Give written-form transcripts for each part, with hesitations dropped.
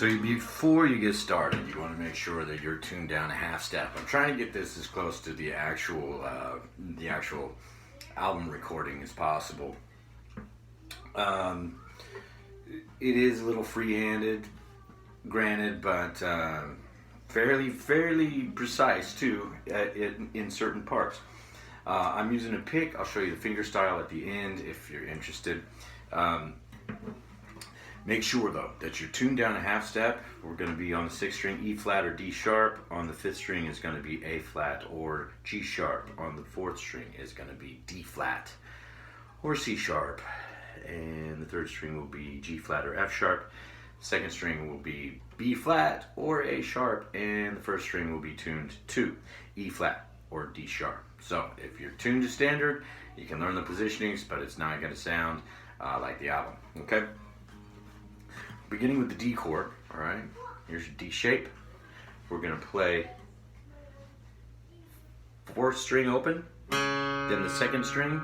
So before you get started, you want to make sure that you're tuned down a half step. I'm trying to get this as close to the actual album recording as possible. It is a little free-handed, granted, but fairly precise too in certain parts. I'm using a pick. I'll show you the fingerstyle at the end if you're interested. Make sure though that you're tuned down a half step. We're going to be on the 6th string E flat or D sharp. On the 5th string is going to be A flat or G sharp. On the 4th string is going to be D flat or C sharp. And the 3rd string will be G flat or F sharp. 2nd string will be B flat or A sharp, and the 1st string will be tuned to E flat or D sharp. So if you're tuned to standard, you can learn the positionings, but it's not going to sound like the album. Okay. Beginning with the D chord, all right, here's your D shape. We're going to play 4th string open, then the 2nd string,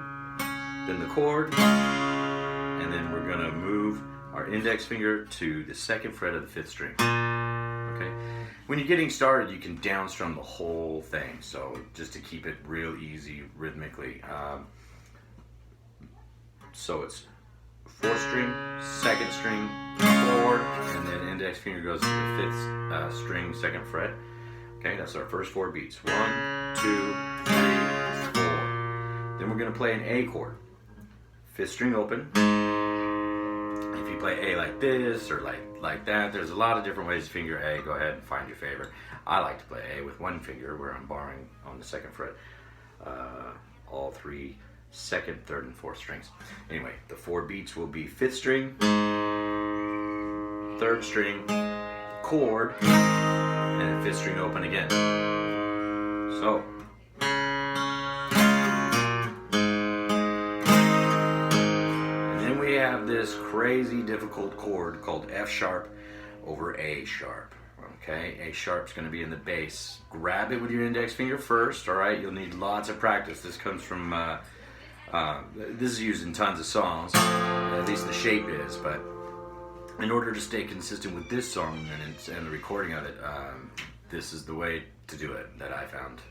then the chord, and then we're going to move our index finger to the 2nd fret of the 5th string. Okay. When you're getting started, you can downstrum the whole thing, so just to keep it real easy rhythmically. So it's 4th string, 2nd string, chord, and then index finger goes to the 5th string, 2nd fret. Okay, that's our first 4 beats. 1, 2, 3, 4. Then we're going to play an A chord. 5th string open. If you play A like this or like that, there's a lot of different ways to finger A. Go ahead and find your favorite. I like to play A with one finger where I'm barring on the 2nd fret. All 3 2nd, 3rd, and 4th strings. Anyway, the 4 beats will be 5th string, 3rd string, chord, and then 5th string open again. So, and then we have this crazy difficult chord called F sharp over A sharp. Okay, A sharp's going to be in the bass. Grab it with your index finger first. All right, you'll need lots of practice. This comes from this is used in tons of songs, at least the shape is, but in order to stay consistent with this song and the recording of it, this is the way to do it that I found,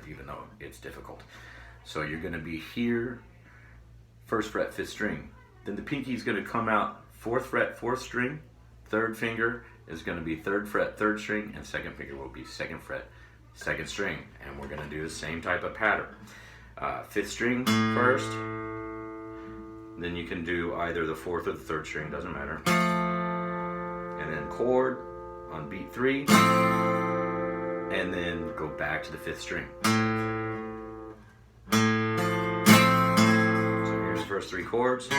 even though it's difficult. So you're going to be here, 1st fret, 5th string. Then the pinky is going to come out 4th fret, 4th string. 3rd finger is going to be 3rd fret, 3rd string, and 2nd finger will be 2nd fret, 2nd string. And we're going to do the same type of pattern. 5th string first, then you can do either the 4th or the 3rd string, doesn't matter. And then chord on beat 3, and then go back to the 5th string. So here's the first 3 chords.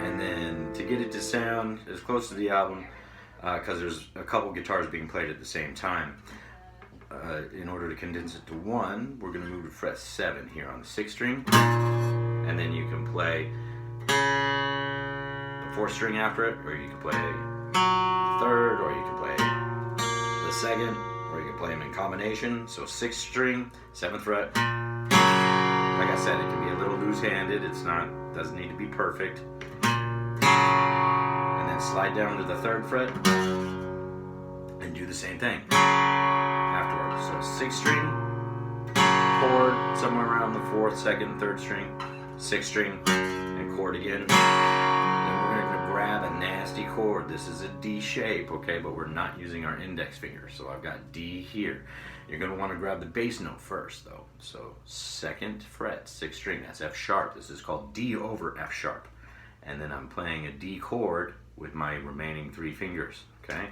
And then to get it to sound as close to the album, because there's a couple guitars being played at the same time. In order to condense it to 1, we're going to move to fret 7 here on the 6th string, and then you can play the 4th string after it, or you can play the 3rd, or you can play the 2nd, or you can play them in combination. So 6th string, 7th fret. Like I said, it can be a little loose-handed. Doesn't need to be perfect. And then slide down to the 3rd fret and do the same thing afterwards. So 6th string, chord somewhere around the 4th, 2nd, 3rd string, 6th string, and chord again. Then we're going to grab a nasty chord. This is a D shape, okay, but we're not using our index finger. So I've got D here. You're going to want to grab the bass note first, though. So 2nd fret, 6th string, that's F sharp. This is called D over F sharp. And then I'm playing a D chord with my remaining 3 fingers, okay?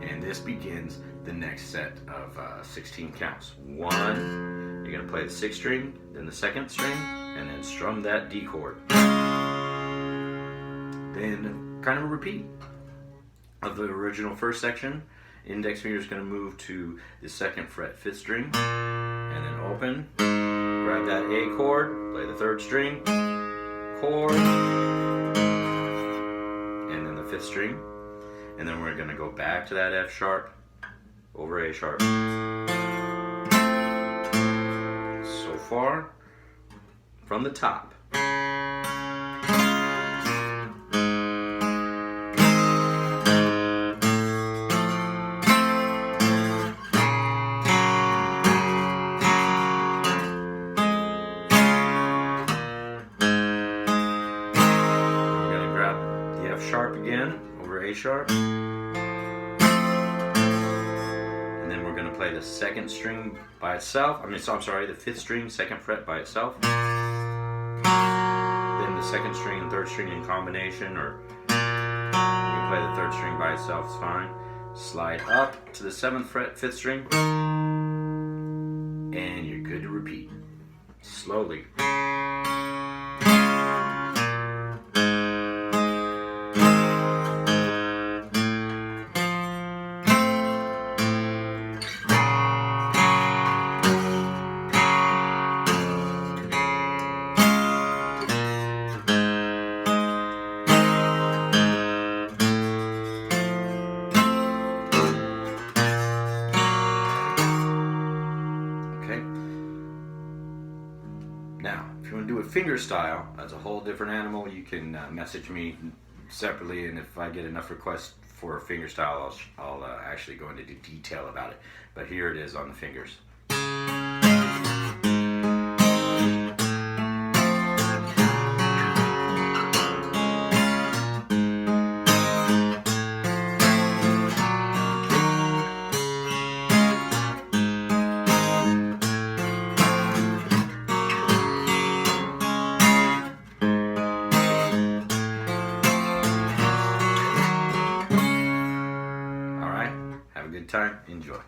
And this begins the next set of 16 counts. 1, you're going to play the 6th string, then the 2nd string, and then strum that D chord. Then kind of a repeat of the original first section. Index finger is going to move to the 2nd fret, 5th string, and then open. Grab that A chord, play the 3rd string, chord, and then the 5th string, and then we're going to go back to that F sharp over A sharp. So far from the top. Sharp again over A sharp, and then we're going to play the second string by itself. I'm sorry, the fifth string, second fret by itself, then the second string and third string in combination, or you can play the third string by itself, it's fine. Slide up to the seventh fret, fifth string, and you're good to repeat slowly. Now, if you want to do it fingerstyle, that's a whole different animal. You can message me separately, and if I get enough requests for fingerstyle, I'll actually go into detail about it. But here it is on the fingers. Have a good time. Enjoy.